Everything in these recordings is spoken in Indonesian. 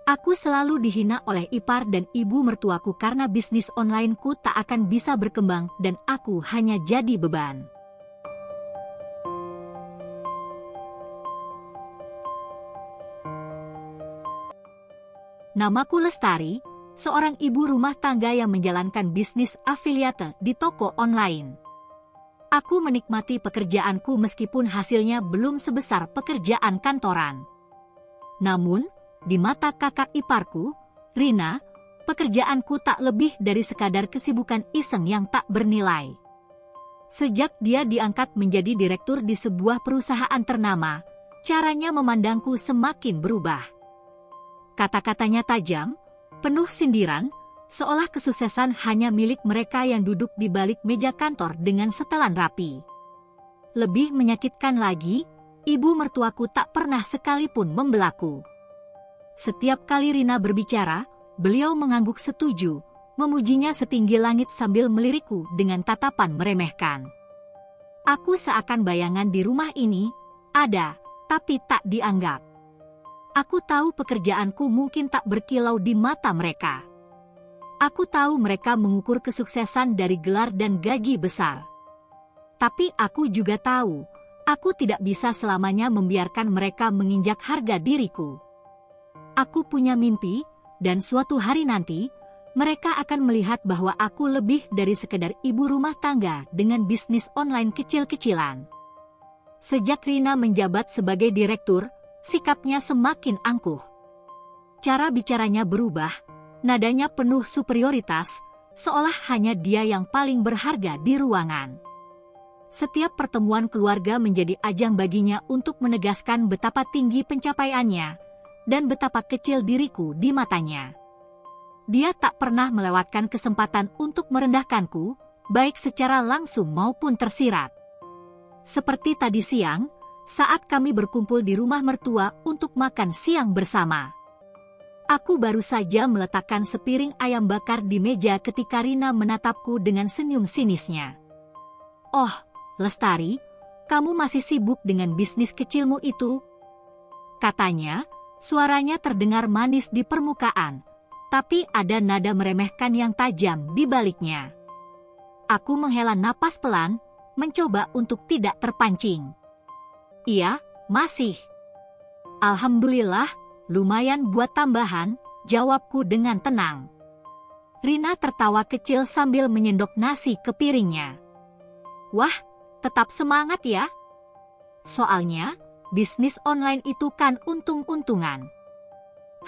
Aku selalu dihina oleh ipar dan ibu mertuaku karena bisnis onlineku tak akan bisa berkembang dan aku hanya jadi beban. Namaku Lestari, seorang ibu rumah tangga yang menjalankan bisnis afiliate di toko online. Aku menikmati pekerjaanku meskipun hasilnya belum sebesar pekerjaan kantoran. Namun, di mata kakak iparku, Rina, pekerjaanku tak lebih dari sekadar kesibukan iseng yang tak bernilai. Sejak dia diangkat menjadi direktur di sebuah perusahaan ternama, caranya memandangku semakin berubah. Kata-katanya tajam, penuh sindiran, seolah kesuksesan hanya milik mereka yang duduk di balik meja kantor dengan setelan rapi. Lebih menyakitkan lagi, ibu mertuaku tak pernah sekalipun membelaku. Setiap kali Rina berbicara, beliau mengangguk setuju, memujinya setinggi langit sambil melirikku dengan tatapan meremehkan. Aku seakan bayangan di rumah ini, ada, tapi tak dianggap. Aku tahu pekerjaanku mungkin tak berkilau di mata mereka. Aku tahu mereka mengukur kesuksesan dari gelar dan gaji besar. Tapi aku juga tahu, aku tidak bisa selamanya membiarkan mereka menginjak harga diriku. Aku punya mimpi, dan suatu hari nanti, mereka akan melihat bahwa aku lebih dari sekedar ibu rumah tangga dengan bisnis online kecil-kecilan. Sejak Rina menjabat sebagai direktur, sikapnya semakin angkuh. Cara bicaranya berubah, nadanya penuh superioritas, seolah hanya dia yang paling berharga di ruangan. Setiap pertemuan keluarga menjadi ajang baginya untuk menegaskan betapa tinggi pencapaiannya dan betapa kecil diriku di matanya. Dia tak pernah melewatkan kesempatan untuk merendahkanku, baik secara langsung maupun tersirat. Seperti tadi siang, saat kami berkumpul di rumah mertua untuk makan siang bersama. Aku baru saja meletakkan sepiring ayam bakar di meja ketika Rina menatapku dengan senyum sinisnya. "Oh, Lestari, kamu masih sibuk dengan bisnis kecilmu itu?" katanya, suaranya terdengar manis di permukaan, tapi ada nada meremehkan yang tajam di baliknya. Aku menghela napas pelan, mencoba untuk tidak terpancing. "Iya, masih." "Alhamdulillah, lumayan buat tambahan," jawabku dengan tenang. Rina tertawa kecil sambil menyendok nasi ke piringnya. "Wah, tetap semangat ya. Soalnya, bisnis online itu kan untung-untungan.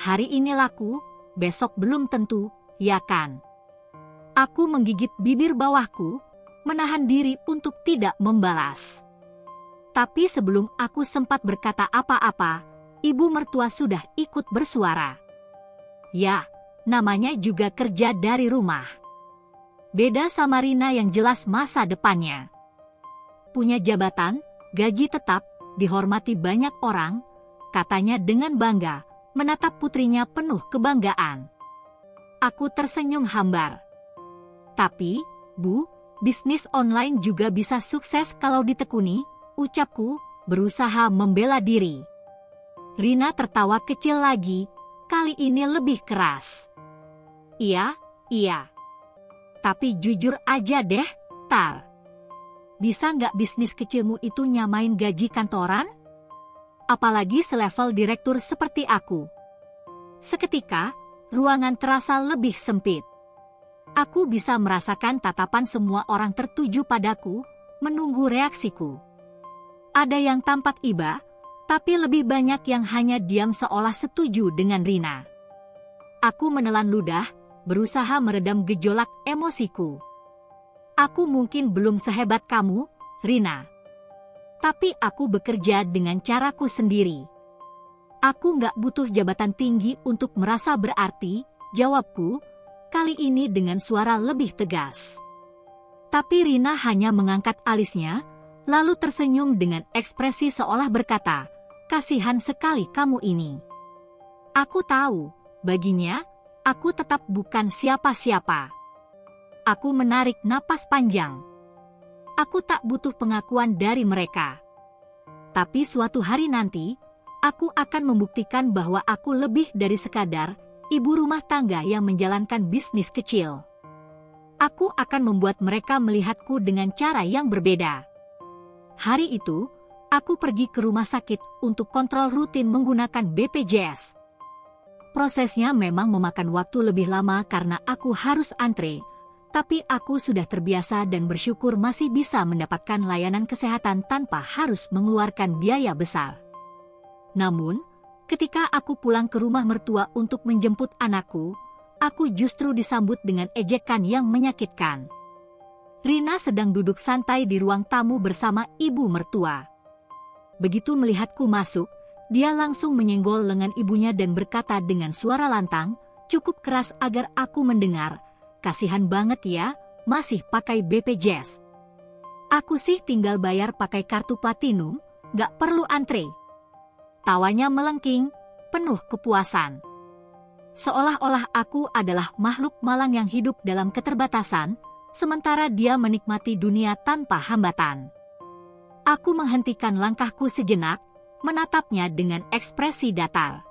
Hari ini laku, besok belum tentu, ya kan?" Aku menggigit bibir bawahku, menahan diri untuk tidak membalas. Tapi sebelum aku sempat berkata apa-apa, ibu mertua sudah ikut bersuara. "Ya, namanya juga kerja dari rumah. Beda sama Rina yang jelas masa depannya. Punya jabatan, gaji tetap, dihormati banyak orang," katanya dengan bangga, menatap putrinya penuh kebanggaan. Aku tersenyum hambar. "Tapi, Bu, bisnis online juga bisa sukses kalau ditekuni," ucapku, berusaha membela diri. Rina tertawa kecil lagi, kali ini lebih keras. Iya. Tapi jujur aja deh, Tar. Bisa nggak bisnis kecilmu itu nyamain gaji kantoran? Apalagi selevel direktur seperti aku." Seketika, ruangan terasa lebih sempit. Aku bisa merasakan tatapan semua orang tertuju padaku, menunggu reaksiku. Ada yang tampak iba, tapi lebih banyak yang hanya diam seolah setuju dengan Rina. Aku menelan ludah, berusaha meredam gejolak emosiku. "Aku mungkin belum sehebat kamu, Rina. Tapi aku bekerja dengan caraku sendiri. Aku nggak butuh jabatan tinggi untuk merasa berarti," jawabku, kali ini dengan suara lebih tegas. Tapi Rina hanya mengangkat alisnya, lalu tersenyum dengan ekspresi seolah berkata, "Kasihan sekali kamu ini." Aku tahu, baginya, aku tetap bukan siapa-siapa. Aku menarik napas panjang. Aku tak butuh pengakuan dari mereka. Tapi suatu hari nanti, Aku akan membuktikan bahwa aku lebih dari sekadar ibu rumah tangga yang menjalankan bisnis kecil. Aku akan membuat mereka melihatku dengan cara yang berbeda. Hari itu, aku pergi ke rumah sakit untuk kontrol rutin menggunakan BPJS. Prosesnya memang memakan waktu lebih lama karena aku harus antre, tapi aku sudah terbiasa dan bersyukur masih bisa mendapatkan layanan kesehatan tanpa harus mengeluarkan biaya besar. Namun, ketika aku pulang ke rumah mertua untuk menjemput anakku, aku justru disambut dengan ejekan yang menyakitkan. Rina sedang duduk santai di ruang tamu bersama ibu mertua. Begitu melihatku masuk, dia langsung menyenggol lengan ibunya dan berkata dengan suara lantang, cukup keras agar aku mendengar, "Kasihan banget ya, masih pakai BPJS. Aku sih tinggal bayar pakai kartu platinum, gak perlu antre." Tawanya melengking, penuh kepuasan. Seolah-olah aku adalah makhluk malang yang hidup dalam keterbatasan, sementara dia menikmati dunia tanpa hambatan. Aku menghentikan langkahku sejenak, menatapnya dengan ekspresi datar.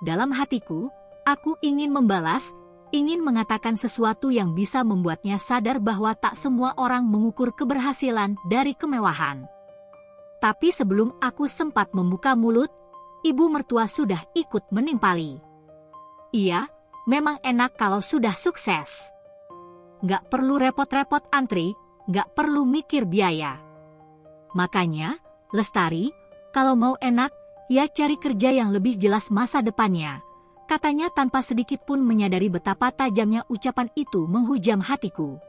Dalam hatiku, aku ingin membalas, ingin mengatakan sesuatu yang bisa membuatnya sadar bahwa tak semua orang mengukur keberhasilan dari kemewahan. Tapi sebelum aku sempat membuka mulut, ibu mertua sudah ikut menimpali. Iya, memang enak kalau sudah sukses. Nggak perlu repot-repot antri, nggak perlu mikir biaya. Makanya, Lestari, kalau mau enak, ya cari kerja yang lebih jelas masa depannya, katanya tanpa sedikit pun menyadari betapa tajamnya ucapan itu menghujam hatiku.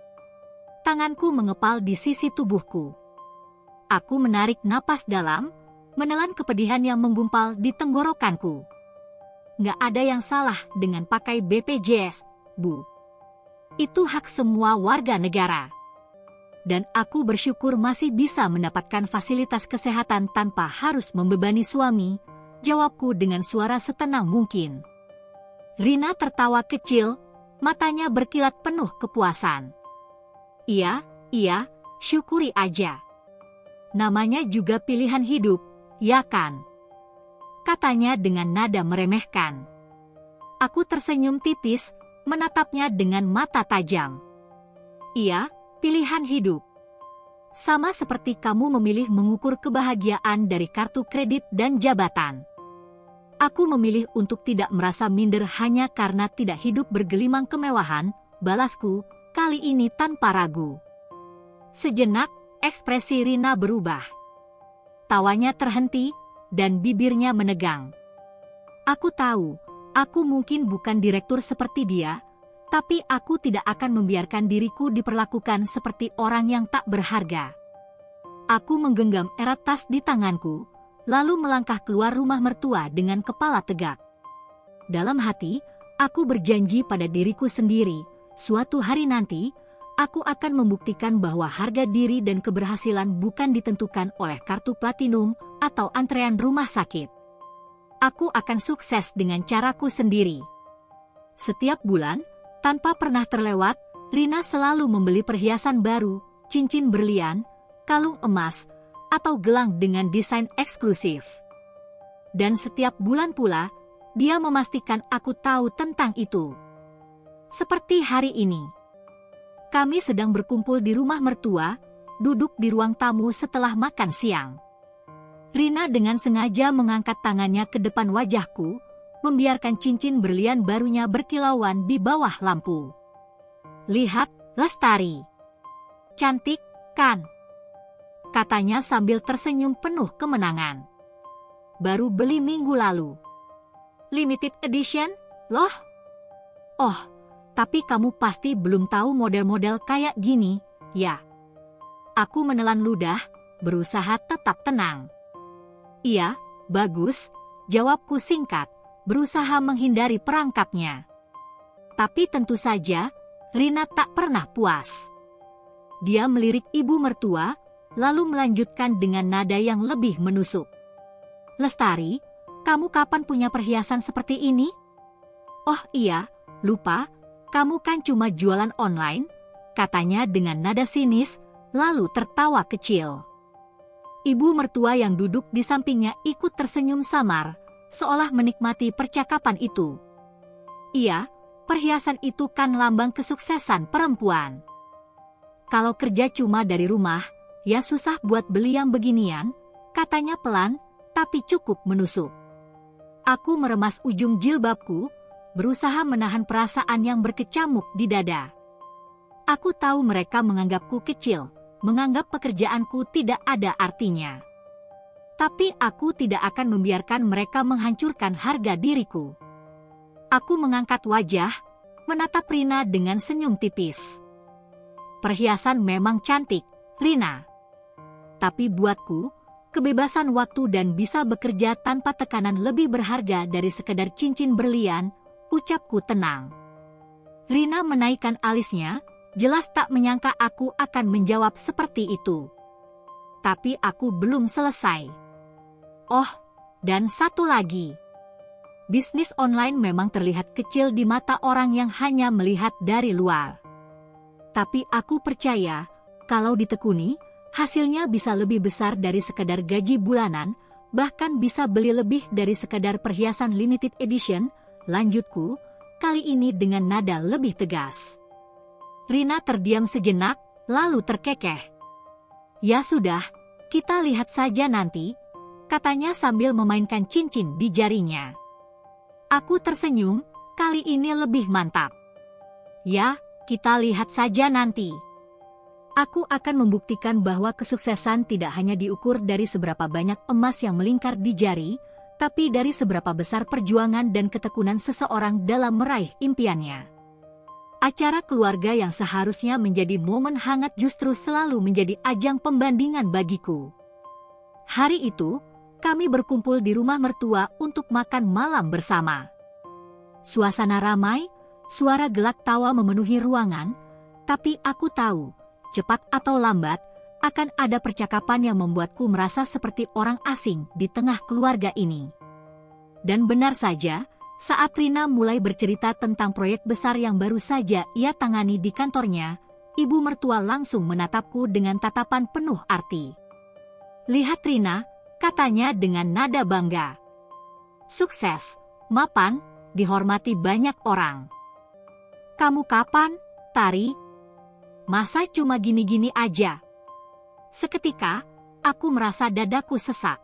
Tanganku mengepal di sisi tubuhku. Aku menarik napas dalam, menelan kepedihan yang menggumpal di tenggorokanku. Nggak ada yang salah dengan pakai BPJS, Bu. Itu hak semua warga negara. Dan aku bersyukur masih bisa mendapatkan fasilitas kesehatan tanpa harus membebani suami, jawabku dengan suara setenang mungkin. Rina tertawa kecil, matanya berkilat penuh kepuasan. Iya, syukuri aja. Namanya juga pilihan hidup, ya kan? Katanya dengan nada meremehkan. Aku tersenyum tipis, menatapnya dengan mata tajam. Iya, pilihan hidup. Sama seperti kamu memilih mengukur kebahagiaan dari kartu kredit dan jabatan. Aku memilih untuk tidak merasa minder hanya karena tidak hidup bergelimang kemewahan, balasku, kali ini tanpa ragu. Sejenak, ekspresi Rina berubah. Tawanya terhenti, dan bibirnya menegang. Aku tahu, aku mungkin bukan direktur seperti dia, tapi aku tidak akan membiarkan diriku diperlakukan seperti orang yang tak berharga. Aku menggenggam erat tas di tanganku, lalu melangkah keluar rumah mertua dengan kepala tegak. Dalam hati, aku berjanji pada diriku sendiri, suatu hari nanti, aku akan membuktikan bahwa harga diri dan keberhasilan bukan ditentukan oleh kartu platinum atau antrean rumah sakit. Aku akan sukses dengan caraku sendiri. Setiap bulan, tanpa pernah terlewat, Rina selalu membeli perhiasan baru, cincin berlian, kalung emas, atau gelang dengan desain eksklusif. Dan setiap bulan pula, dia memastikan aku tahu tentang itu. Seperti hari ini. Kami sedang berkumpul di rumah mertua, duduk di ruang tamu setelah makan siang. Rina dengan sengaja mengangkat tangannya ke depan wajahku, membiarkan cincin berlian barunya berkilauan di bawah lampu. "Lihat, Lestari. Cantik, kan?" Katanya sambil tersenyum penuh kemenangan. "Baru beli minggu lalu. Limited edition, loh. Oh, tapi kamu pasti belum tahu model-model kayak gini, ya?" Aku menelan ludah, berusaha tetap tenang. "Iya, bagus," jawabku singkat, berusaha menghindari perangkapnya. Tapi tentu saja, Rina tak pernah puas. Dia melirik ibu mertua, lalu melanjutkan dengan nada yang lebih menusuk. "Lestari, kamu kapan punya perhiasan seperti ini?" "Oh iya, lupa, kamu kan cuma jualan online," katanya dengan nada sinis, lalu tertawa kecil. Ibu mertua yang duduk di sampingnya ikut tersenyum samar, seolah menikmati percakapan itu. Iya, perhiasan itu kan lambang kesuksesan perempuan. Kalau kerja cuma dari rumah, ya susah buat beli yang beginian, katanya pelan, tapi cukup menusuk. Aku meremas ujung jilbabku, berusaha menahan perasaan yang berkecamuk di dada. Aku tahu mereka menganggapku kecil, menganggap pekerjaanku tidak ada artinya. Tapi aku tidak akan membiarkan mereka menghancurkan harga diriku. Aku mengangkat wajah, menatap Rina dengan senyum tipis. Perhiasan memang cantik, Rina. Tapi buatku, kebebasan waktu dan bisa bekerja tanpa tekanan lebih berharga dari sekedar cincin berlian, ucapku tenang. Rina menaikkan alisnya, jelas tak menyangka aku akan menjawab seperti itu. Tapi aku belum selesai. Oh, dan satu lagi. Bisnis online memang terlihat kecil di mata orang yang hanya melihat dari luar. Tapi aku percaya, kalau ditekuni, hasilnya bisa lebih besar dari sekedar gaji bulanan, bahkan bisa beli lebih dari sekedar perhiasan limited edition, lanjutku, kali ini dengan nada lebih tegas. Rina terdiam sejenak, lalu terkekeh. Ya sudah, kita lihat saja nanti, katanya sambil memainkan cincin di jarinya. Aku tersenyum, kali ini lebih mantap. Ya, kita lihat saja nanti. Aku akan membuktikan bahwa kesuksesan tidak hanya diukur dari seberapa banyak emas yang melingkar di jari, tapi dari seberapa besar perjuangan dan ketekunan seseorang dalam meraih impiannya. Acara keluarga yang seharusnya menjadi momen hangat justru selalu menjadi ajang pembandingan bagiku. Hari itu, kami berkumpul di rumah mertua untuk makan malam bersama. Suasana ramai, suara gelak tawa memenuhi ruangan, tapi aku tahu, cepat atau lambat, akan ada percakapan yang membuatku merasa seperti orang asing di tengah keluarga ini. Dan benar saja, saat Rina mulai bercerita tentang proyek besar yang baru saja ia tangani di kantornya, ibu mertua langsung menatapku dengan tatapan penuh arti. Lihat Rina, katanya dengan nada bangga. Sukses, mapan, dihormati banyak orang. Kamu kapan, Tari? Masa cuma gini-gini aja? Seketika, aku merasa dadaku sesak.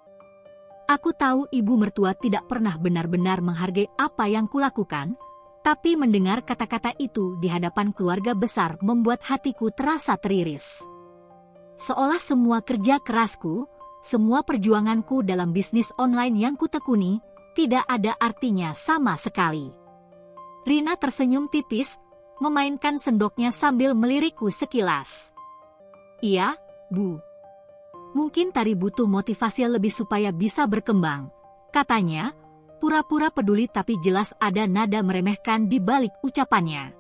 Aku tahu ibu mertua tidak pernah benar-benar menghargai apa yang kulakukan, tapi mendengar kata-kata itu di hadapan keluarga besar membuat hatiku terasa teriris. Seolah semua kerja kerasku, semua perjuanganku dalam bisnis online yang kutekuni, tidak ada artinya sama sekali. Rina tersenyum tipis, memainkan sendoknya sambil melirikku sekilas. Iya, Bu. Mungkin Tari butuh motivasi lebih supaya bisa berkembang, katanya, pura-pura peduli tapi jelas ada nada meremehkan di balik ucapannya.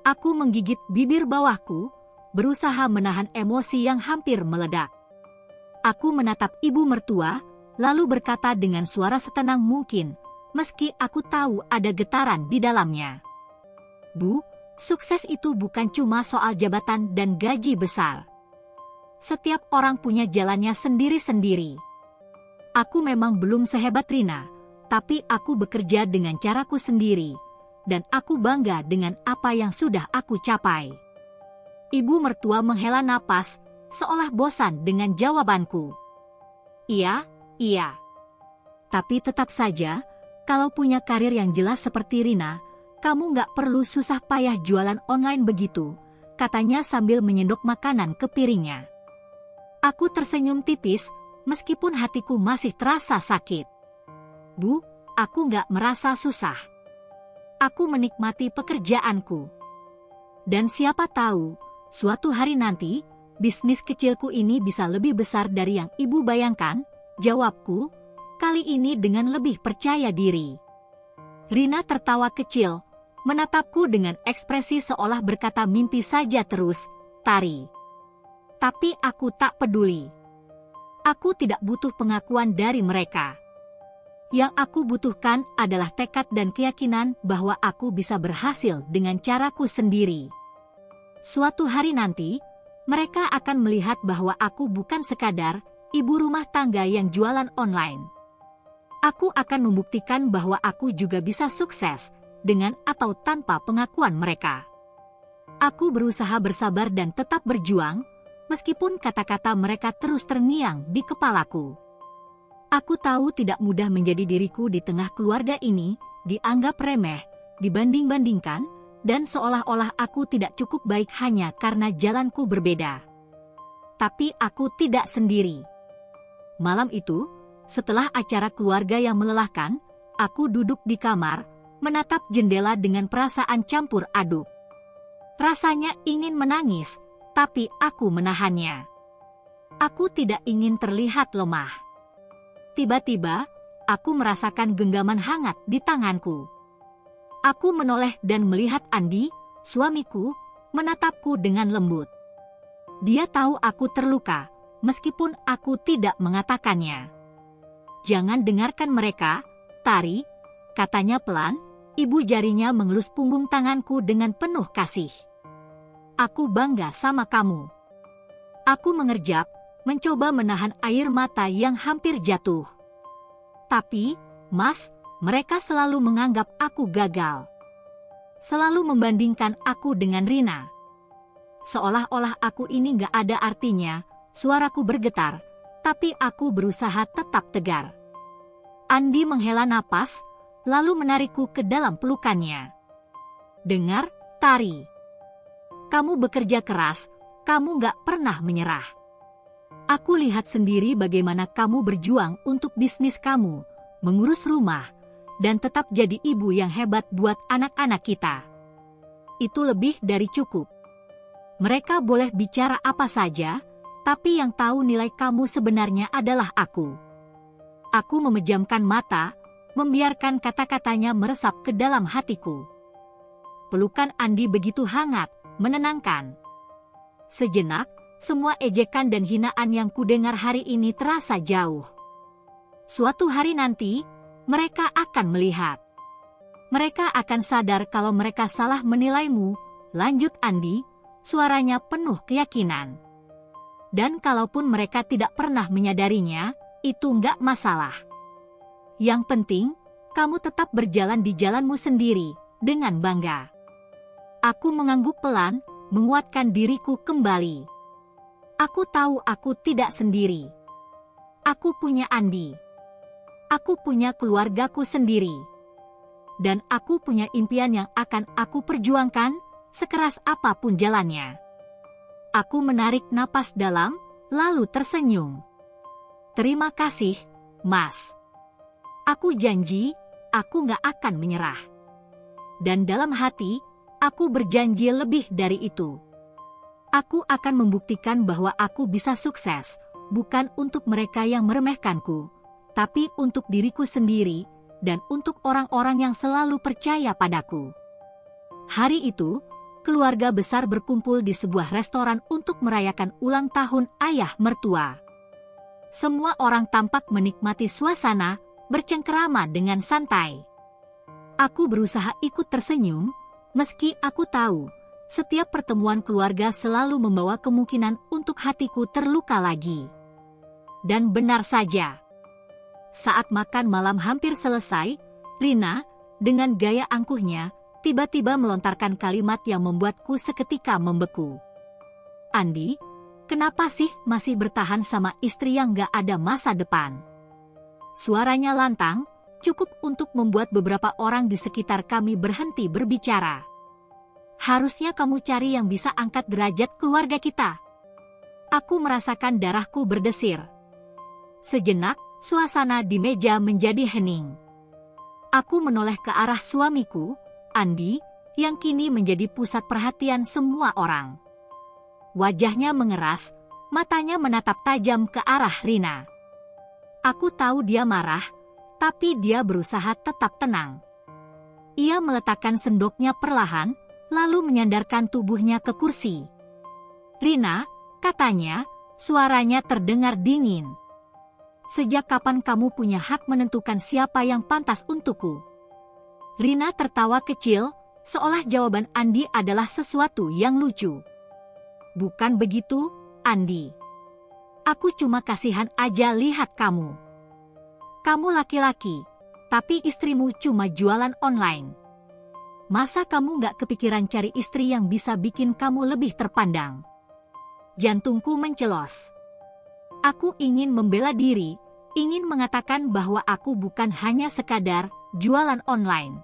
Aku menggigit bibir bawahku, berusaha menahan emosi yang hampir meledak. Aku menatap ibu mertua, lalu berkata dengan suara setenang mungkin, meski aku tahu ada getaran di dalamnya. Bu, sukses itu bukan cuma soal jabatan dan gaji besar. Setiap orang punya jalannya sendiri-sendiri. Aku memang belum sehebat Rina, tapi aku bekerja dengan caraku sendiri, dan aku bangga dengan apa yang sudah aku capai. Ibu mertua menghela napas, seolah bosan dengan jawabanku. Iya, iya. Tapi tetap saja, kalau punya karir yang jelas seperti Rina, kamu nggak perlu susah payah jualan online begitu, katanya sambil menyendok makanan ke piringnya. Aku tersenyum tipis, meskipun hatiku masih terasa sakit. Bu, aku nggak merasa susah. Aku menikmati pekerjaanku. Dan siapa tahu, suatu hari nanti, bisnis kecilku ini bisa lebih besar dari yang ibu bayangkan, jawabku, kali ini dengan lebih percaya diri. Rina tertawa kecil, menatapku dengan ekspresi seolah berkata mimpi saja terus, Tari. Tapi aku tak peduli. Aku tidak butuh pengakuan dari mereka. Yang aku butuhkan adalah tekad dan keyakinan bahwa aku bisa berhasil dengan caraku sendiri. Suatu hari nanti, mereka akan melihat bahwa aku bukan sekadar ibu rumah tangga yang jualan online. Aku akan membuktikan bahwa aku juga bisa sukses, dengan atau tanpa pengakuan mereka. Aku berusaha bersabar dan tetap berjuang, meskipun kata-kata mereka terus terngiang di kepalaku. Aku tahu tidak mudah menjadi diriku di tengah keluarga ini, dianggap remeh, dibanding-bandingkan, dan seolah-olah aku tidak cukup baik hanya karena jalanku berbeda. Tapi aku tidak sendiri. Malam itu, setelah acara keluarga yang melelahkan, aku duduk di kamar, menatap jendela dengan perasaan campur aduk. Rasanya ingin menangis, tapi aku menahannya. Aku tidak ingin terlihat lemah. Tiba-tiba, aku merasakan genggaman hangat di tanganku. Aku menoleh dan melihat Andi, suamiku, menatapku dengan lembut. Dia tahu aku terluka, meskipun aku tidak mengatakannya. "Jangan dengarkan mereka, Tari," katanya pelan, ibu jarinya mengelus punggung tanganku dengan penuh kasih. "Aku bangga sama kamu." Aku mengerjap, mencoba menahan air mata yang hampir jatuh. Tapi, Mas, mereka selalu menganggap aku gagal. Selalu membandingkan aku dengan Rina. Seolah-olah aku ini gak ada artinya, suaraku bergetar, tapi aku berusaha tetap tegar. Andi menghela napas, lalu menarikku ke dalam pelukannya. "Dengar, Tari. Kamu bekerja keras, kamu gak pernah menyerah. Aku lihat sendiri bagaimana kamu berjuang untuk bisnis kamu, mengurus rumah, dan tetap jadi ibu yang hebat buat anak-anak kita. Itu lebih dari cukup. Mereka boleh bicara apa saja, tapi yang tahu nilai kamu sebenarnya adalah aku." Aku memejamkan mata, membiarkan kata-katanya meresap ke dalam hatiku. Pelukan Andi begitu hangat, menenangkan. Sejenak, semua ejekan dan hinaan yang kudengar hari ini terasa jauh. Suatu hari nanti, mereka akan melihat. Mereka akan sadar kalau mereka salah menilaimu, lanjut Andi, suaranya penuh keyakinan. Dan kalaupun mereka tidak pernah menyadarinya, itu nggak masalah. Yang penting, kamu tetap berjalan di jalanmu sendiri, dengan bangga. Aku mengangguk pelan, menguatkan diriku kembali. Aku tahu aku tidak sendiri. Aku punya Andi. Aku punya keluargaku sendiri. Dan aku punya impian yang akan aku perjuangkan, sekeras apapun jalannya. Aku menarik napas dalam, lalu tersenyum. "Terima kasih, Mas. Aku janji, aku gak akan menyerah." Dan dalam hati, aku berjanji lebih dari itu. Aku akan membuktikan bahwa aku bisa sukses, bukan untuk mereka yang meremehkanku, tapi untuk diriku sendiri, dan untuk orang-orang yang selalu percaya padaku. Hari itu, keluarga besar berkumpul di sebuah restoran untuk merayakan ulang tahun ayah mertua. Semua orang tampak menikmati suasana, bercengkerama dengan santai. Aku berusaha ikut tersenyum, meski aku tahu, setiap pertemuan keluarga selalu membawa kemungkinan untuk hatiku terluka lagi. Dan benar saja. Saat makan malam hampir selesai, Rina, dengan gaya angkuhnya, tiba-tiba melontarkan kalimat yang membuatku seketika membeku. "Andi, kenapa sih masih bertahan sama istri yang gak ada masa depan?" Suaranya lantang, cukup untuk membuat beberapa orang di sekitar kami berhenti berbicara. "Harusnya kamu cari yang bisa angkat derajat keluarga kita." Aku merasakan darahku berdesir. Sejenak, suasana di meja menjadi hening. Aku menoleh ke arah suamiku, Andi, yang kini menjadi pusat perhatian semua orang. Wajahnya mengeras, matanya menatap tajam ke arah Rina. Aku tahu dia marah, tapi dia berusaha tetap tenang. Ia meletakkan sendoknya perlahan, lalu menyandarkan tubuhnya ke kursi. "Rina," katanya, suaranya terdengar dingin. "Sejak kapan kamu punya hak menentukan siapa yang pantas untukku?" Rina tertawa kecil, seolah jawaban Andi adalah sesuatu yang lucu. "Bukan begitu, Andi. Aku cuma kasihan aja lihat kamu. Kamu laki-laki, tapi istrimu cuma jualan online. Masa kamu nggak kepikiran cari istri yang bisa bikin kamu lebih terpandang? Jantungku mencelos. Aku ingin membela diri, ingin mengatakan bahwa aku bukan hanya sekadar jualan online.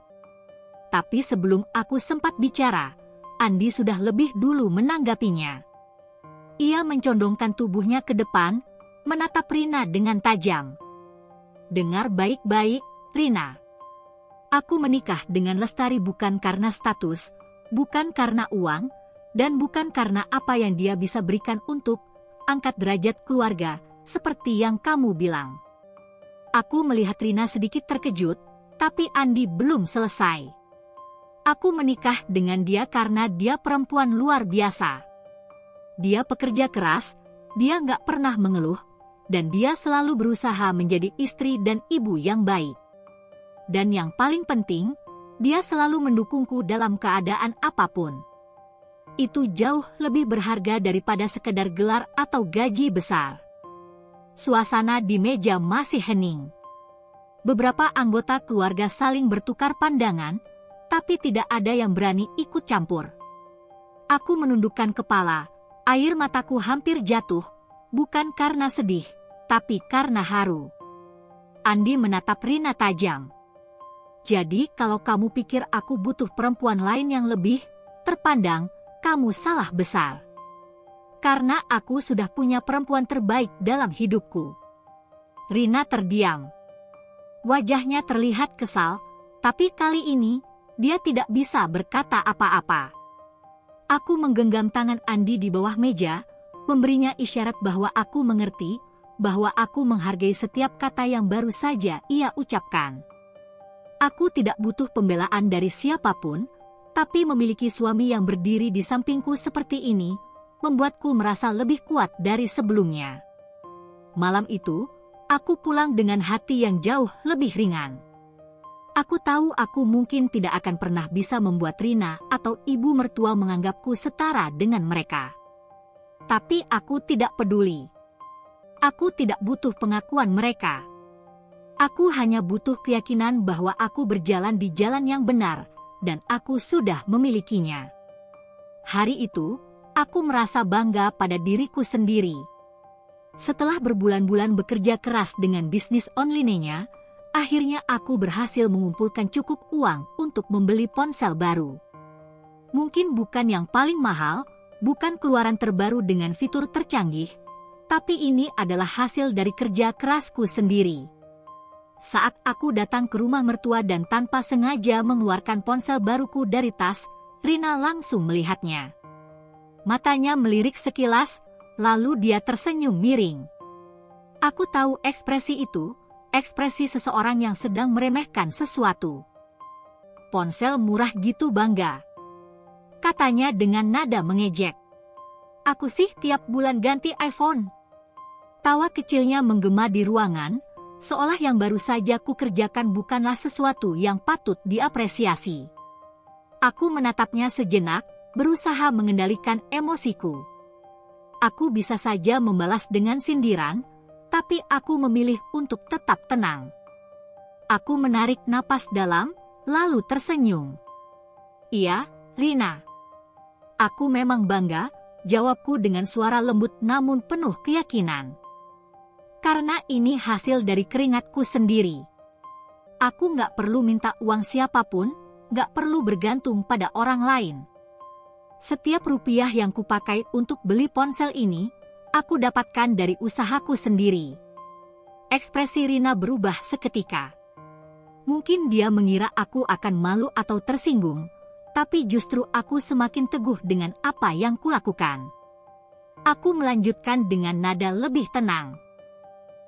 Tapi sebelum aku sempat bicara, Andi sudah lebih dulu menanggapinya. Ia mencondongkan tubuhnya ke depan, menatap Rina dengan tajam. Dengar baik-baik, Rina. Aku menikah dengan Lestari bukan karena status, bukan karena uang, dan bukan karena apa yang dia bisa berikan untuk angkat derajat keluarga, seperti yang kamu bilang. Aku melihat Rina sedikit terkejut, tapi Andi belum selesai. Aku menikah dengan dia karena dia perempuan luar biasa. Dia pekerja keras, dia nggak pernah mengeluh, dan dia selalu berusaha menjadi istri dan ibu yang baik. Dan yang paling penting, dia selalu mendukungku dalam keadaan apapun. Itu jauh lebih berharga daripada sekedar gelar atau gaji besar. Suasana di meja masih hening. Beberapa anggota keluarga saling bertukar pandangan, tapi tidak ada yang berani ikut campur. Aku menundukkan kepala, air mataku hampir jatuh, bukan karena sedih, tapi karena haru. Andi menatap Rina tajam. Jadi kalau kamu pikir aku butuh perempuan lain yang lebih terpandang, kamu salah besar. Karena aku sudah punya perempuan terbaik dalam hidupku. Rina terdiam. Wajahnya terlihat kesal, tapi kali ini dia tidak bisa berkata apa-apa. Aku menggenggam tangan Andi di bawah meja, memberinya isyarat bahwa aku mengerti, bahwa aku menghargai setiap kata yang baru saja ia ucapkan. Aku tidak butuh pembelaan dari siapapun, tapi memiliki suami yang berdiri di sampingku seperti ini, membuatku merasa lebih kuat dari sebelumnya. Malam itu, aku pulang dengan hati yang jauh lebih ringan. Aku tahu aku mungkin tidak akan pernah bisa membuat Rina atau ibu mertua menganggapku setara dengan mereka. Tapi aku tidak peduli. Aku tidak butuh pengakuan mereka. Aku hanya butuh keyakinan bahwa aku berjalan di jalan yang benar, dan aku sudah memilikinya. Hari itu, aku merasa bangga pada diriku sendiri. Setelah berbulan-bulan bekerja keras dengan bisnis online-nya, akhirnya aku berhasil mengumpulkan cukup uang untuk membeli ponsel baru. Mungkin bukan yang paling mahal, bukan keluaran terbaru dengan fitur tercanggih, tapi ini adalah hasil dari kerja kerasku sendiri. Saat aku datang ke rumah mertua dan tanpa sengaja mengeluarkan ponsel baruku dari tas, Rina langsung melihatnya. Matanya melirik sekilas, lalu dia tersenyum miring. Aku tahu ekspresi itu, ekspresi seseorang yang sedang meremehkan sesuatu. Ponsel murah gitu bangga, katanya dengan nada mengejek. Aku sih tiap bulan ganti iPhone. Tawa kecilnya menggema di ruangan, seolah yang baru saja kukerjakan bukanlah sesuatu yang patut diapresiasi. Aku menatapnya sejenak, berusaha mengendalikan emosiku. Aku bisa saja membalas dengan sindiran, tapi aku memilih untuk tetap tenang. Aku menarik napas dalam, lalu tersenyum. Iya, Rina. Aku memang bangga, jawabku dengan suara lembut namun penuh keyakinan. Karena ini hasil dari keringatku sendiri. Aku nggak perlu minta uang siapapun, nggak perlu bergantung pada orang lain. Setiap rupiah yang kupakai untuk beli ponsel ini, aku dapatkan dari usahaku sendiri. Ekspresi Rina berubah seketika. Mungkin dia mengira aku akan malu atau tersinggung, tapi justru aku semakin teguh dengan apa yang kulakukan. Aku melanjutkan dengan nada lebih tenang.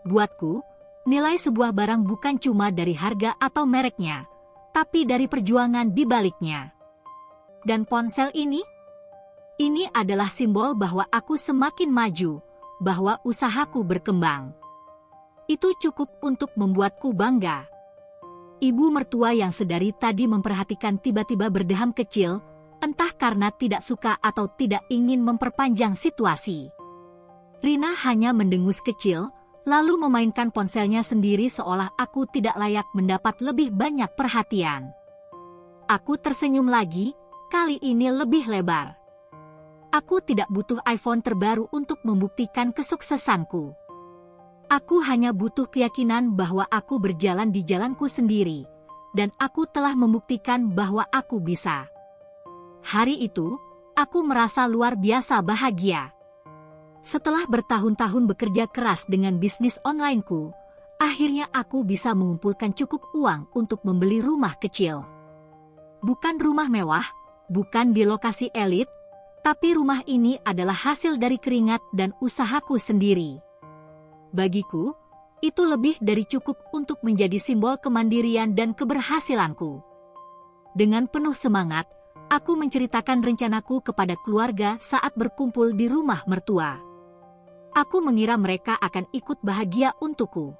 Buatku, nilai sebuah barang bukan cuma dari harga atau mereknya, tapi dari perjuangan di baliknya. Dan ponsel ini adalah simbol bahwa aku semakin maju, bahwa usahaku berkembang. Itu cukup untuk membuatku bangga. Ibu mertua yang sedari tadi memperhatikan tiba-tiba berdeham kecil, entah karena tidak suka atau tidak ingin memperpanjang situasi. Rina hanya mendengus kecil, lalu memainkan ponselnya sendiri seolah aku tidak layak mendapat lebih banyak perhatian. Aku tersenyum lagi, kali ini lebih lebar. Aku tidak butuh iPhone terbaru untuk membuktikan kesuksesanku. Aku hanya butuh keyakinan bahwa aku berjalan di jalanku sendiri, dan aku telah membuktikan bahwa aku bisa. Hari itu, aku merasa luar biasa bahagia. Setelah bertahun-tahun bekerja keras dengan bisnis onlineku, akhirnya aku bisa mengumpulkan cukup uang untuk membeli rumah kecil. Bukan rumah mewah, bukan di lokasi elit, tapi rumah ini adalah hasil dari keringat dan usahaku sendiri. Bagiku, itu lebih dari cukup untuk menjadi simbol kemandirian dan keberhasilanku. Dengan penuh semangat, aku menceritakan rencanaku kepada keluarga saat berkumpul di rumah mertua. Aku mengira mereka akan ikut bahagia untukku.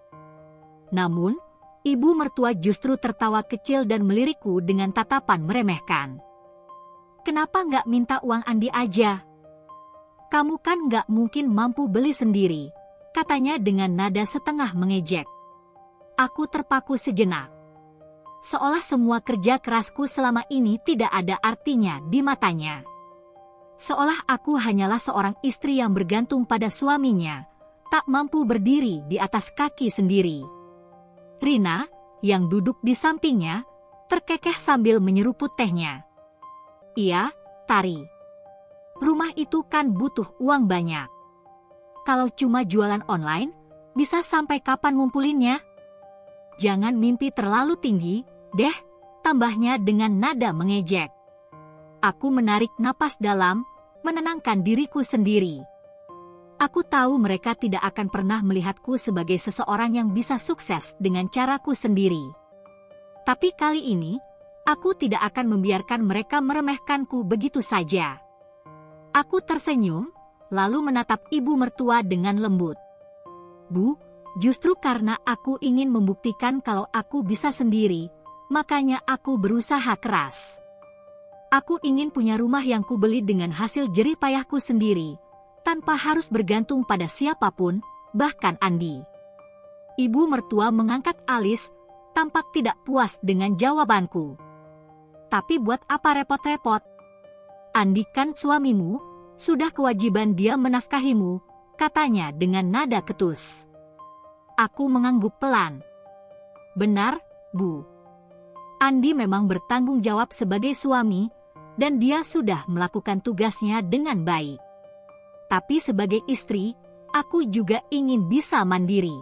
Namun, ibu mertua justru tertawa kecil dan melirikku dengan tatapan meremehkan. Kenapa nggak minta uang Andi aja? Kamu kan nggak mungkin mampu beli sendiri, katanya dengan nada setengah mengejek. Aku terpaku sejenak. Seolah semua kerja kerasku selama ini tidak ada artinya di matanya. Seolah aku hanyalah seorang istri yang bergantung pada suaminya, tak mampu berdiri di atas kaki sendiri. Rina, yang duduk di sampingnya, terkekeh sambil menyeruput tehnya. Iya, Tari. Rumah itu kan butuh uang banyak. Kalau cuma jualan online, bisa sampai kapan ngumpulinnya? Jangan mimpi terlalu tinggi, deh, tambahnya dengan nada mengejek. Aku menarik napas dalam, menenangkan diriku sendiri. Aku tahu mereka tidak akan pernah melihatku sebagai seseorang yang bisa sukses dengan caraku sendiri. Tapi kali ini, aku tidak akan membiarkan mereka meremehkanku begitu saja. Aku tersenyum, lalu menatap ibu mertua dengan lembut. Bu, justru karena aku ingin membuktikan kalau aku bisa sendiri, makanya aku berusaha keras. Aku ingin punya rumah yang kubeli dengan hasil jerih payahku sendiri, tanpa harus bergantung pada siapapun, bahkan Andi. Ibu mertua mengangkat alis, tampak tidak puas dengan jawabanku. Tapi buat apa repot-repot? Andi kan suamimu, sudah kewajiban dia menafkahimu, katanya dengan nada ketus. Aku mengangguk pelan. Benar, Bu. Andi memang bertanggung jawab sebagai suami, dan dia sudah melakukan tugasnya dengan baik. Tapi sebagai istri, aku juga ingin bisa mandiri.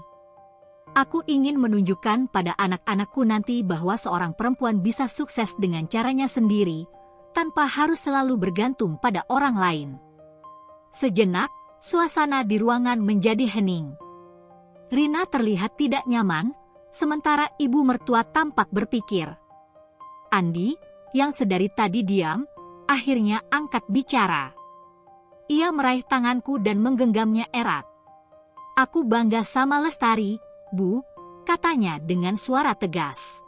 Aku ingin menunjukkan pada anak-anakku nanti bahwa seorang perempuan bisa sukses dengan caranya sendiri, tanpa harus selalu bergantung pada orang lain. Sejenak, suasana di ruangan menjadi hening. Rina terlihat tidak nyaman, sementara ibu mertua tampak berpikir. Andi, yang sedari tadi diam, akhirnya angkat bicara. Ia meraih tanganku dan menggenggamnya erat. Aku bangga sama Lestari, Bu, katanya dengan suara tegas.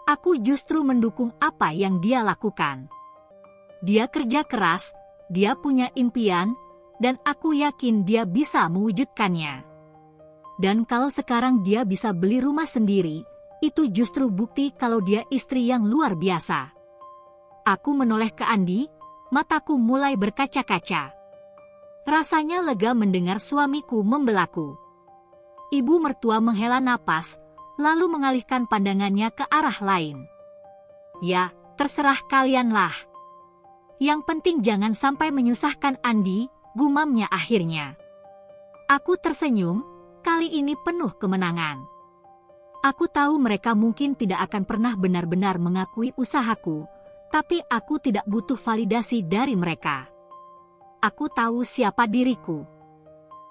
Aku justru mendukung apa yang dia lakukan. Dia kerja keras, dia punya impian, dan aku yakin dia bisa mewujudkannya. Dan kalau sekarang dia bisa beli rumah sendiri, itu justru bukti kalau dia istri yang luar biasa. Aku menoleh ke Andi, mataku mulai berkaca-kaca. Rasanya lega mendengar suamiku membelaku. Ibu mertua menghela napas, lalu mengalihkan pandangannya ke arah lain. Ya, terserah kalianlah. Yang penting jangan sampai menyusahkan Andi, gumamnya akhirnya. Aku tersenyum, kali ini penuh kemenangan. Aku tahu mereka mungkin tidak akan pernah benar-benar mengakui usahaku, tapi aku tidak butuh validasi dari mereka. Aku tahu siapa diriku.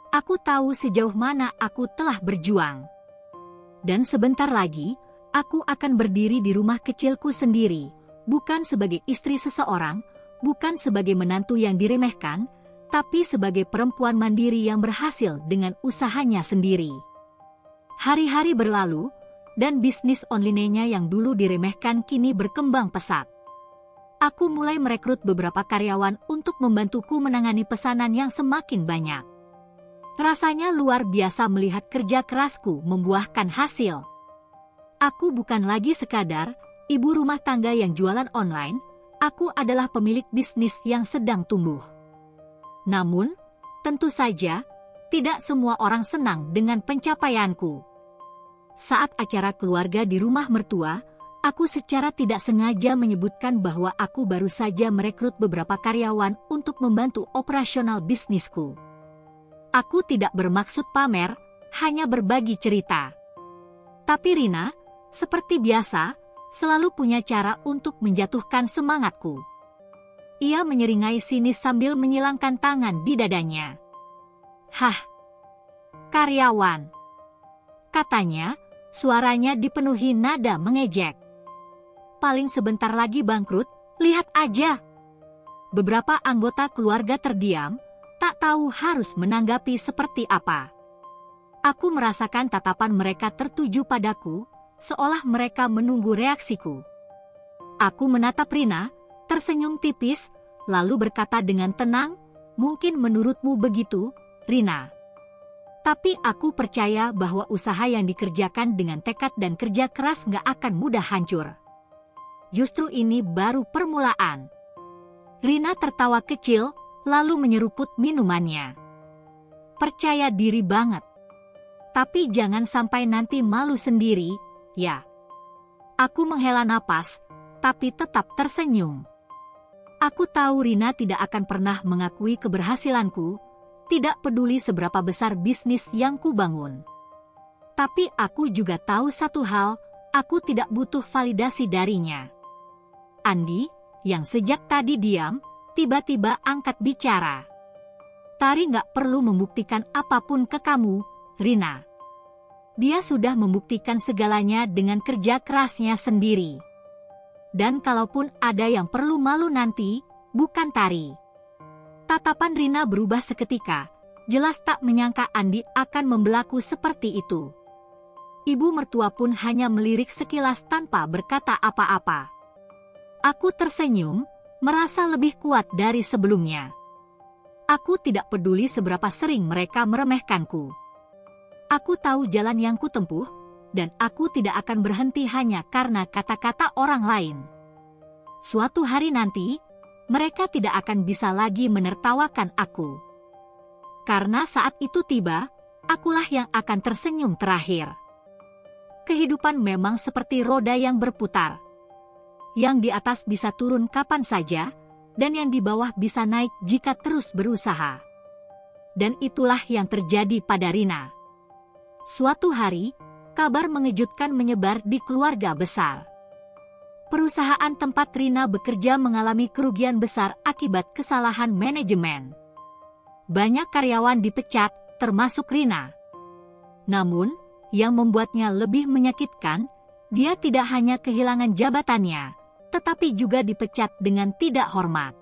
Aku tahu sejauh mana aku telah berjuang. Dan sebentar lagi, aku akan berdiri di rumah kecilku sendiri, bukan sebagai istri seseorang, bukan sebagai menantu yang diremehkan, tapi sebagai perempuan mandiri yang berhasil dengan usahanya sendiri. Hari-hari berlalu, dan bisnis online-nya yang dulu diremehkan kini berkembang pesat. Aku mulai merekrut beberapa karyawan untuk membantuku menangani pesanan yang semakin banyak. Rasanya luar biasa melihat kerja kerasku membuahkan hasil. Aku bukan lagi sekadar ibu rumah tangga yang jualan online, aku adalah pemilik bisnis yang sedang tumbuh. Namun, tentu saja, tidak semua orang senang dengan pencapaianku. Saat acara keluarga di rumah mertua, aku secara tidak sengaja menyebutkan bahwa aku baru saja merekrut beberapa karyawan untuk membantu operasional bisnisku. Aku tidak bermaksud pamer, hanya berbagi cerita. Tapi Rina, seperti biasa, selalu punya cara untuk menjatuhkan semangatku. Ia menyeringai sinis sambil menyilangkan tangan di dadanya. Hah, karyawan. Katanya, suaranya dipenuhi nada mengejek. Paling sebentar lagi bangkrut, lihat aja. Beberapa anggota keluarga terdiam, tak tahu harus menanggapi seperti apa. Aku merasakan tatapan mereka tertuju padaku, seolah mereka menunggu reaksiku. Aku menatap Rina, tersenyum tipis, lalu berkata dengan tenang, "Mungkin menurutmu begitu, Rina. Tapi aku percaya bahwa usaha yang dikerjakan dengan tekad dan kerja keras gak akan mudah hancur. Justru ini baru permulaan." Rina tertawa kecil, lalu menyeruput minumannya. "Percaya diri banget. Tapi jangan sampai nanti malu sendiri, ya." Aku menghela napas, tapi tetap tersenyum. Aku tahu Rina tidak akan pernah mengakui keberhasilanku, tidak peduli seberapa besar bisnis yang kubangun. Tapi aku juga tahu satu hal, aku tidak butuh validasi darinya. Andi, yang sejak tadi diam, tiba-tiba angkat bicara. "Tari gak perlu membuktikan apapun ke kamu, Rina. Dia sudah membuktikan segalanya dengan kerja kerasnya sendiri. Dan kalaupun ada yang perlu malu nanti, bukan Tari." Tatapan Rina berubah seketika, jelas tak menyangka Andi akan membelaku seperti itu. Ibu mertua pun hanya melirik sekilas tanpa berkata apa-apa. Aku tersenyum, merasa lebih kuat dari sebelumnya. Aku tidak peduli seberapa sering mereka meremehkanku. Aku tahu jalan yang kutempuh, dan aku tidak akan berhenti hanya karena kata-kata orang lain. Suatu hari nanti, mereka tidak akan bisa lagi menertawakan aku. Karena saat itu tiba, akulah yang akan tersenyum terakhir. Kehidupan memang seperti roda yang berputar. Yang di atas bisa turun kapan saja, dan yang di bawah bisa naik jika terus berusaha. Dan itulah yang terjadi pada Rina. Suatu hari, kabar mengejutkan menyebar di keluarga besar. Perusahaan tempat Rina bekerja mengalami kerugian besar akibat kesalahan manajemen. Banyak karyawan dipecat, termasuk Rina. Namun, yang membuatnya lebih menyakitkan, dia tidak hanya kehilangan jabatannya, tetapi juga dipecat dengan tidak hormat.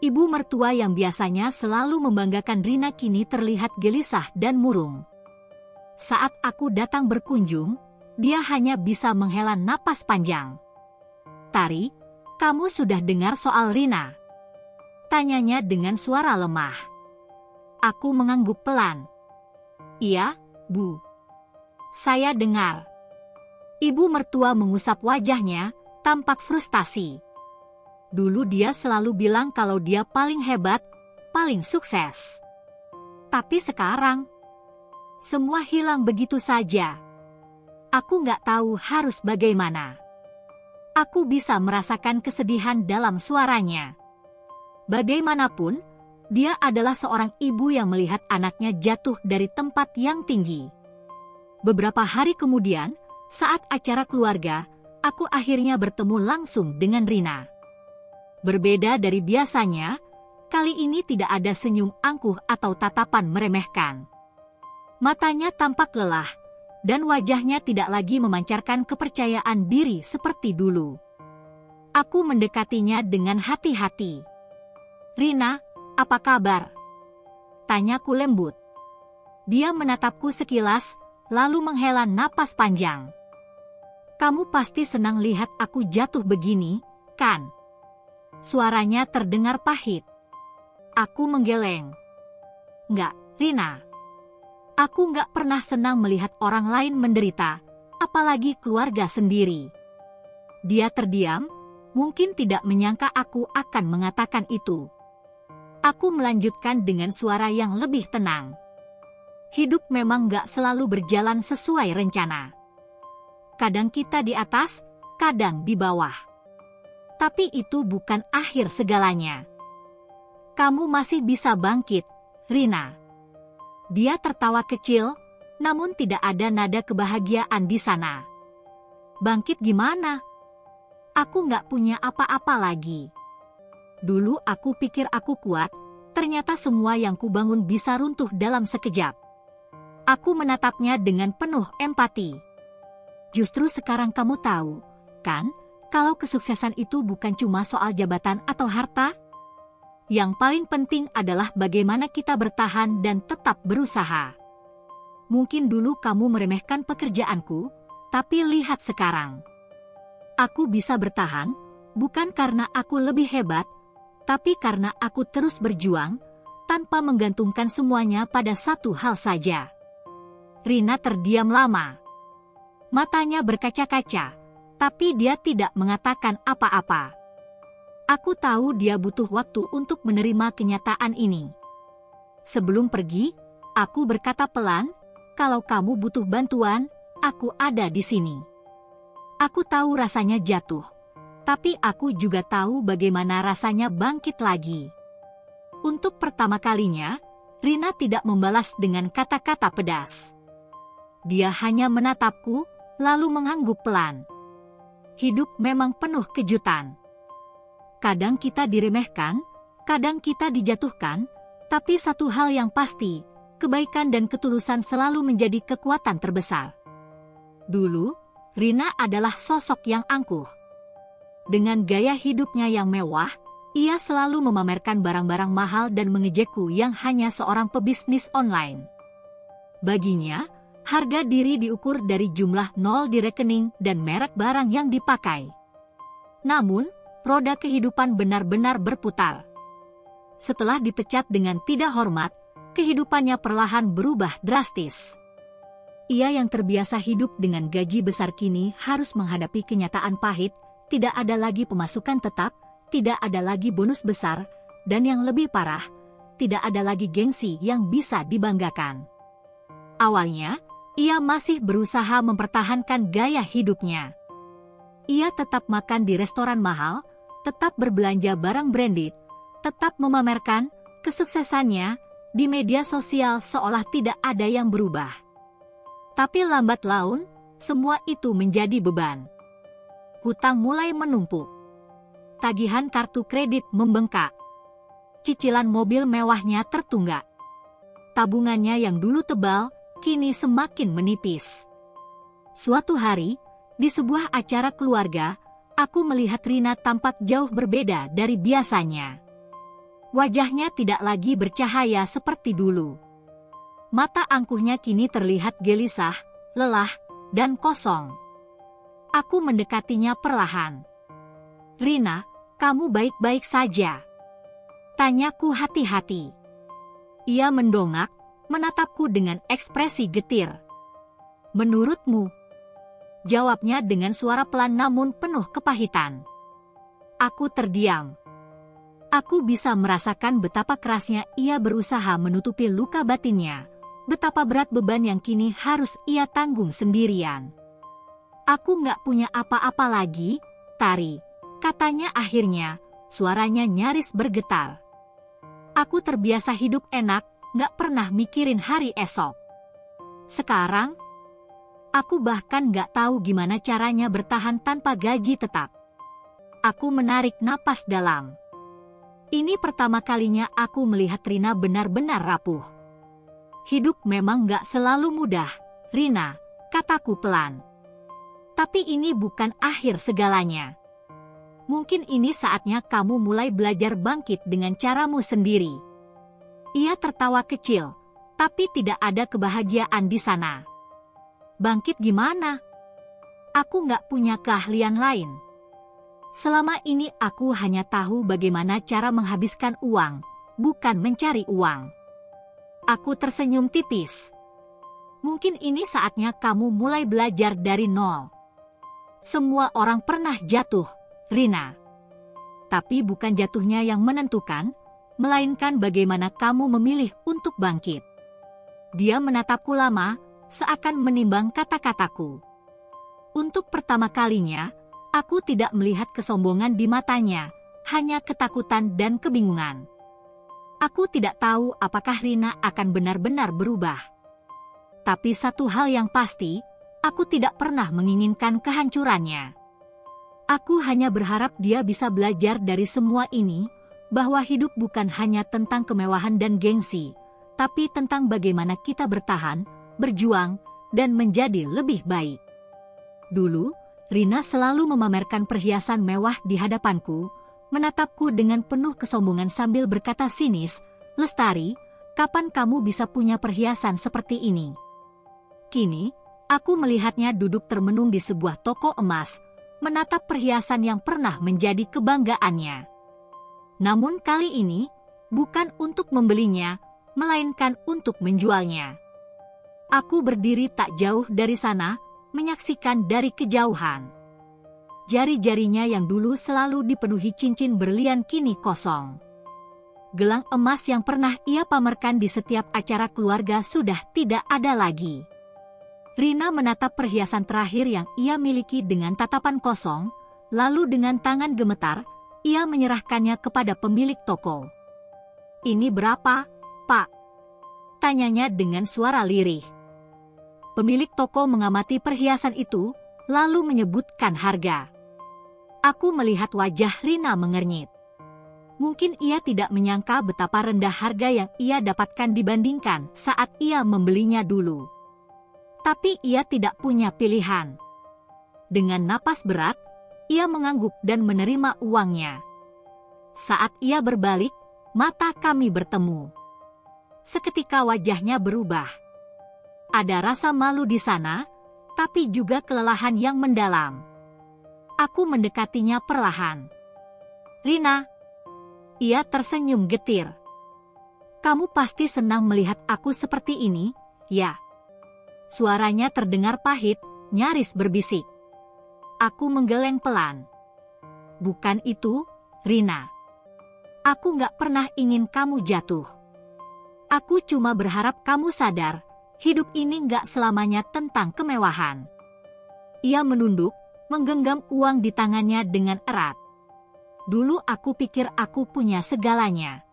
Ibu mertua yang biasanya selalu membanggakan Rina kini terlihat gelisah dan murung. Saat aku datang berkunjung, dia hanya bisa menghela napas panjang. "Tari, kamu sudah dengar soal Rina?" Tanyanya dengan suara lemah. Aku mengangguk pelan. "Iya, Bu. Saya dengar." Ibu mertua mengusap wajahnya, tampak frustasi. Dulu dia selalu bilang kalau dia paling hebat, paling sukses. Tapi sekarang, semua hilang begitu saja. Aku nggak tahu harus bagaimana. Aku bisa merasakan kesedihan dalam suaranya. Bagaimanapun, dia adalah seorang ibu yang melihat anaknya jatuh dari tempat yang tinggi. Beberapa hari kemudian, saat acara keluarga, aku akhirnya bertemu langsung dengan Rina. Berbeda dari biasanya, kali ini tidak ada senyum angkuh atau tatapan meremehkan. Matanya tampak lelah, dan wajahnya tidak lagi memancarkan kepercayaan diri seperti dulu. Aku mendekatinya dengan hati-hati. "Rina, apa kabar?" Tanyaku lembut. Dia menatapku sekilas, lalu menghela napas panjang. "Kamu pasti senang lihat aku jatuh begini, kan?" Suaranya terdengar pahit. Aku menggeleng. "Enggak, Rina. Aku nggak pernah senang melihat orang lain menderita, apalagi keluarga sendiri. Dia terdiam, mungkin tidak menyangka aku akan mengatakan itu. Aku melanjutkan dengan suara yang lebih tenang. Hidup memang nggak selalu berjalan sesuai rencana. Kadang kita di atas, kadang di bawah. Tapi itu bukan akhir segalanya. Kamu masih bisa bangkit, Rina. Dia tertawa kecil, namun tidak ada nada kebahagiaan di sana. Bangkit gimana? Aku nggak punya apa-apa lagi. Dulu aku pikir aku kuat, ternyata semua yang kubangun bisa runtuh dalam sekejap. Aku menatapnya dengan penuh empati. Justru sekarang kamu tahu, kan, kalau kesuksesan itu bukan cuma soal jabatan atau harta? Yang paling penting adalah bagaimana kita bertahan dan tetap berusaha. Mungkin dulu kamu meremehkan pekerjaanku, tapi lihat sekarang. Aku bisa bertahan, bukan karena aku lebih hebat, tapi karena aku terus berjuang, tanpa menggantungkan semuanya pada satu hal saja. Rina terdiam lama. Matanya berkaca-kaca, tapi dia tidak mengatakan apa-apa. Aku tahu dia butuh waktu untuk menerima kenyataan ini. Sebelum pergi, aku berkata pelan, kalau kamu butuh bantuan, aku ada di sini. Aku tahu rasanya jatuh, tapi aku juga tahu bagaimana rasanya bangkit lagi. Untuk pertama kalinya, Rina tidak membalas dengan kata-kata pedas. Dia hanya menatapku, lalu mengangguk pelan. Hidup memang penuh kejutan. Kadang kita diremehkan, kadang kita dijatuhkan, tapi satu hal yang pasti, kebaikan dan ketulusan selalu menjadi kekuatan terbesar. Dulu, Rina adalah sosok yang angkuh. Dengan gaya hidupnya yang mewah, ia selalu memamerkan barang-barang mahal dan mengejekku yang hanya seorang pebisnis online. Baginya, harga diri diukur dari jumlah nol di rekening dan merek barang yang dipakai. Namun, roda kehidupan benar-benar berputar. Setelah dipecat dengan tidak hormat, kehidupannya perlahan berubah drastis. Ia yang terbiasa hidup dengan gaji besar kini harus menghadapi kenyataan pahit, tidak ada lagi pemasukan tetap, tidak ada lagi bonus besar, dan yang lebih parah, tidak ada lagi gengsi yang bisa dibanggakan. Awalnya, ia masih berusaha mempertahankan gaya hidupnya. Ia tetap makan di restoran mahal, tetap berbelanja barang branded, tetap memamerkan kesuksesannya di media sosial seolah tidak ada yang berubah. Tapi lambat laun, semua itu menjadi beban. Hutang mulai menumpuk. Tagihan kartu kredit membengkak. Cicilan mobil mewahnya tertunggak. Tabungannya yang dulu tebal, kini semakin menipis. Suatu hari, di sebuah acara keluarga, aku melihat Rina tampak jauh berbeda dari biasanya. Wajahnya tidak lagi bercahaya seperti dulu. Mata angkuhnya kini terlihat gelisah, lelah, dan kosong. Aku mendekatinya perlahan. "Rina, kamu baik-baik saja?" Tanyaku hati-hati. Ia mendongak, menatapku dengan ekspresi getir. "Menurutmu?" Jawabnya dengan suara pelan namun penuh kepahitan. Aku terdiam. Aku bisa merasakan betapa kerasnya ia berusaha menutupi luka batinnya, betapa berat beban yang kini harus ia tanggung sendirian. "Aku nggak punya apa-apa lagi, Tari," katanya akhirnya, suaranya nyaris bergetar. "Aku terbiasa hidup enak, nggak pernah mikirin hari esok. Sekarang, aku bahkan nggak tahu gimana caranya bertahan tanpa gaji tetap." Aku menarik napas dalam. Ini pertama kalinya aku melihat Rina benar-benar rapuh. "Hidup memang nggak selalu mudah, Rina," kataku pelan. "Tapi ini bukan akhir segalanya. Mungkin ini saatnya kamu mulai belajar bangkit dengan caramu sendiri." Ia tertawa kecil, tapi tidak ada kebahagiaan di sana. "Bangkit gimana? Aku nggak punya keahlian lain. Selama ini aku hanya tahu bagaimana cara menghabiskan uang, bukan mencari uang." Aku tersenyum tipis. Mungkin ini saatnya kamu mulai belajar dari nol. Semua orang pernah jatuh, Rina. Tapi bukan jatuhnya yang menentukan, melainkan bagaimana kamu memilih untuk bangkit. Dia menatapku lama, seakan menimbang kata-kataku. Untuk pertama kalinya, aku tidak melihat kesombongan di matanya, hanya ketakutan dan kebingungan. Aku tidak tahu apakah Rina akan benar-benar berubah. Tapi satu hal yang pasti, aku tidak pernah menginginkan kehancurannya. Aku hanya berharap dia bisa belajar dari semua ini, bahwa hidup bukan hanya tentang kemewahan dan gengsi, tapi tentang bagaimana kita bertahan, berjuang, dan menjadi lebih baik. Dulu, Rina selalu memamerkan perhiasan mewah di hadapanku, menatapku dengan penuh kesombongan sambil berkata sinis, "Lestari, kapan kamu bisa punya perhiasan seperti ini?" Kini, aku melihatnya duduk termenung di sebuah toko emas, menatap perhiasan yang pernah menjadi kebanggaannya. Namun kali ini, bukan untuk membelinya, melainkan untuk menjualnya. Aku berdiri tak jauh dari sana, menyaksikan dari kejauhan. Jari-jarinya yang dulu selalu dipenuhi cincin berlian kini kosong. Gelang emas yang pernah ia pamerkan di setiap acara keluarga sudah tidak ada lagi. Rina menatap perhiasan terakhir yang ia miliki dengan tatapan kosong, lalu dengan tangan gemetar, ia menyerahkannya kepada pemilik toko. "Ini berapa, Pak?" tanyanya dengan suara lirih. Pemilik toko mengamati perhiasan itu, lalu menyebutkan harga. Aku melihat wajah Rina mengernyit. Mungkin ia tidak menyangka betapa rendah harga yang ia dapatkan dibandingkan saat ia membelinya dulu. Tapi ia tidak punya pilihan. Dengan napas berat, ia mengangguk dan menerima uangnya. Saat ia berbalik, mata kami bertemu. Seketika wajahnya berubah. Ada rasa malu di sana, tapi juga kelelahan yang mendalam. Aku mendekatinya perlahan. "Rina." Ia tersenyum getir. "Kamu pasti senang melihat aku seperti ini, ya?" Suaranya terdengar pahit, nyaris berbisik. Aku menggeleng pelan. "Bukan itu, Rina. Aku nggak pernah ingin kamu jatuh. Aku cuma berharap kamu sadar, hidup ini nggak selamanya tentang kemewahan." Ia menunduk, menggenggam uang di tangannya dengan erat. Dulu aku pikir aku punya segalanya.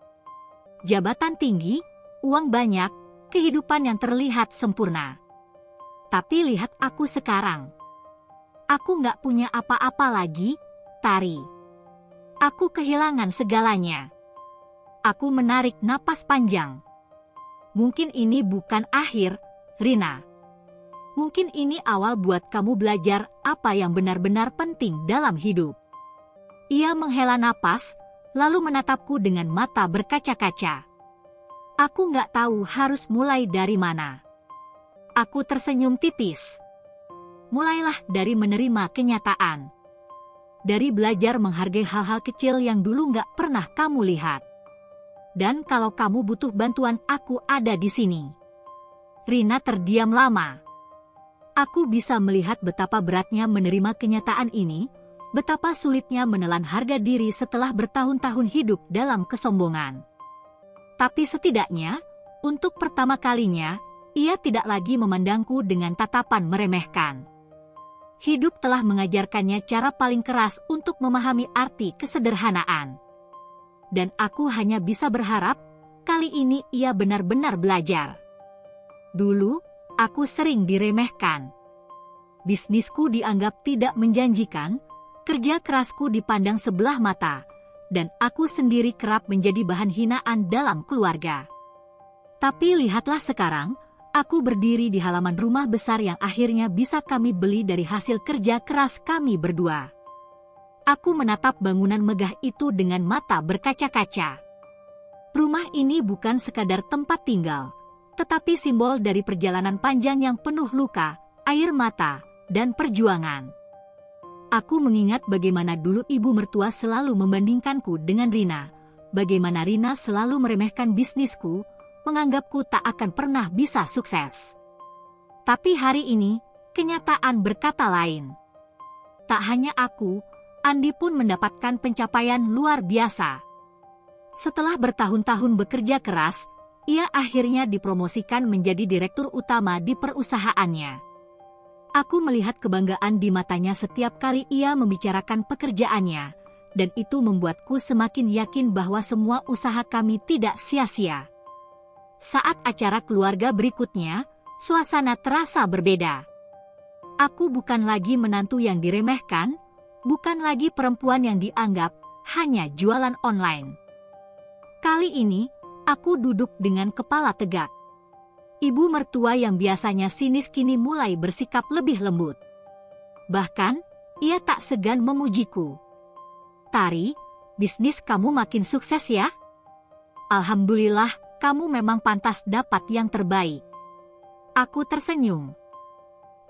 Jabatan tinggi, uang banyak, kehidupan yang terlihat sempurna. Tapi lihat aku sekarang. Aku nggak punya apa-apa lagi, Tari. Aku kehilangan segalanya. Aku menarik napas panjang. Mungkin ini bukan akhir, Rina. Mungkin ini awal buat kamu belajar apa yang benar-benar penting dalam hidup. Ia menghela napas, lalu menatapku dengan mata berkaca-kaca. Aku nggak tahu harus mulai dari mana. Aku tersenyum tipis. Mulailah dari menerima kenyataan. Dari belajar menghargai hal-hal kecil yang dulu nggak pernah kamu lihat. Dan kalau kamu butuh bantuan, aku ada di sini. Rina terdiam lama. Aku bisa melihat betapa beratnya menerima kenyataan ini, betapa sulitnya menelan harga diri setelah bertahun-tahun hidup dalam kesombongan. Tapi setidaknya, untuk pertama kalinya, ia tidak lagi memandangku dengan tatapan meremehkan. Hidup telah mengajarkannya cara paling keras untuk memahami arti kesederhanaan. Dan aku hanya bisa berharap, kali ini ia benar-benar belajar. Dulu, aku sering diremehkan. Bisnisku dianggap tidak menjanjikan, kerja kerasku dipandang sebelah mata, dan aku sendiri kerap menjadi bahan hinaan dalam keluarga. Tapi lihatlah sekarang, aku berdiri di halaman rumah besar yang akhirnya bisa kami beli dari hasil kerja keras kami berdua. Aku menatap bangunan megah itu dengan mata berkaca-kaca. Rumah ini bukan sekadar tempat tinggal, tetapi simbol dari perjalanan panjang yang penuh luka, air mata, dan perjuangan. Aku mengingat bagaimana dulu ibu mertua selalu membandingkanku dengan Rina, bagaimana Rina selalu meremehkan bisnisku, menganggapku tak akan pernah bisa sukses. Tapi hari ini, kenyataan berkata lain. Tak hanya aku, Andi pun mendapatkan pencapaian luar biasa. Setelah bertahun-tahun bekerja keras, ia akhirnya dipromosikan menjadi direktur utama di perusahaannya. Aku melihat kebanggaan di matanya setiap kali ia membicarakan pekerjaannya, dan itu membuatku semakin yakin bahwa semua usaha kami tidak sia-sia. Saat acara keluarga berikutnya, suasana terasa berbeda. Aku bukan lagi menantu yang diremehkan, bukan lagi perempuan yang dianggap hanya jualan online. Kali ini, aku duduk dengan kepala tegak. Ibu mertua yang biasanya sinis kini mulai bersikap lebih lembut. Bahkan, ia tak segan memujiku. "Tari, bisnis kamu makin sukses ya? Alhamdulillah, kamu memang pantas dapat yang terbaik." Aku tersenyum.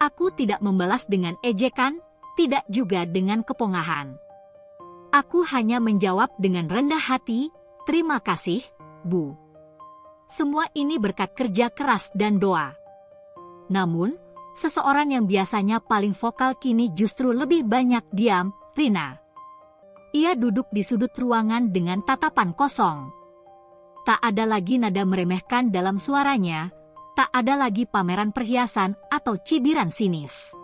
Aku tidak membalas dengan ejekan, tidak juga dengan kepongahan. Aku hanya menjawab dengan rendah hati, "Terima kasih, Bu. Semua ini berkat kerja keras dan doa." Namun, seseorang yang biasanya paling vokal kini justru lebih banyak diam, Rina. Ia duduk di sudut ruangan dengan tatapan kosong. Tak ada lagi nada meremehkan dalam suaranya, tak ada lagi pameran perhiasan atau cibiran sinis.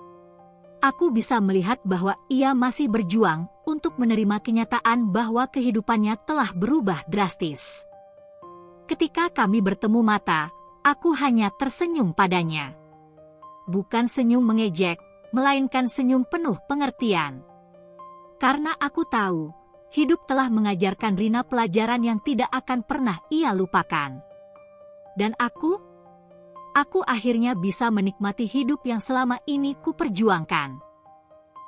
Aku bisa melihat bahwa ia masih berjuang untuk menerima kenyataan bahwa kehidupannya telah berubah drastis. Ketika kami bertemu mata, aku hanya tersenyum padanya. Bukan senyum mengejek, melainkan senyum penuh pengertian. Karena aku tahu, hidup telah mengajarkan Rina pelajaran yang tidak akan pernah ia lupakan. Dan aku akhirnya bisa menikmati hidup yang selama ini kuperjuangkan.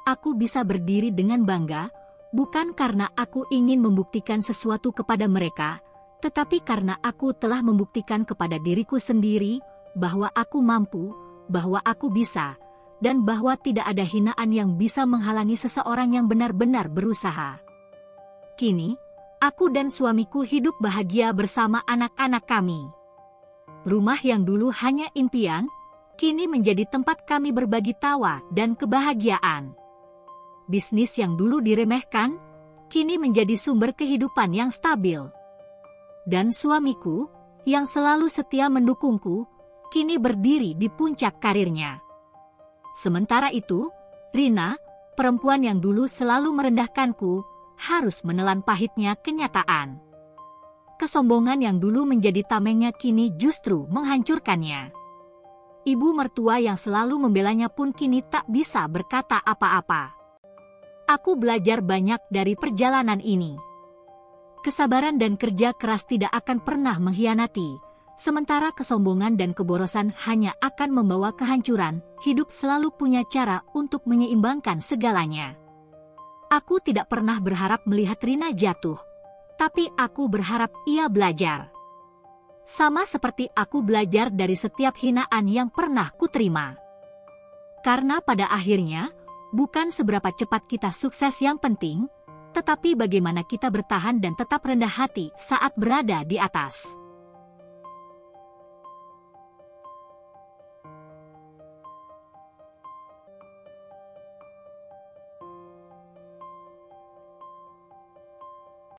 Aku bisa berdiri dengan bangga, bukan karena aku ingin membuktikan sesuatu kepada mereka, tetapi karena aku telah membuktikan kepada diriku sendiri bahwa aku mampu, bahwa aku bisa, dan bahwa tidak ada hinaan yang bisa menghalangi seseorang yang benar-benar berusaha. Kini, aku dan suamiku hidup bahagia bersama anak-anak kami. Rumah yang dulu hanya impian, kini menjadi tempat kami berbagi tawa dan kebahagiaan. Bisnis yang dulu diremehkan, kini menjadi sumber kehidupan yang stabil. Dan suamiku, yang selalu setia mendukungku, kini berdiri di puncak karirnya. Sementara itu, Rina, perempuan yang dulu selalu merendahkanku, harus menelan pahitnya kenyataan. Kesombongan yang dulu menjadi tamengnya kini justru menghancurkannya. Ibu mertua yang selalu membelanya pun kini tak bisa berkata apa-apa. Aku belajar banyak dari perjalanan ini. Kesabaran dan kerja keras tidak akan pernah mengkhianati, sementara kesombongan dan keborosan hanya akan membawa kehancuran. Hidup selalu punya cara untuk menyeimbangkan segalanya. Aku tidak pernah berharap melihat Rina jatuh, tapi aku berharap ia belajar. Sama seperti aku belajar dari setiap hinaan yang pernah kuterima. Karena pada akhirnya, bukan seberapa cepat kita sukses yang penting, tetapi bagaimana kita bertahan dan tetap rendah hati saat berada di atas.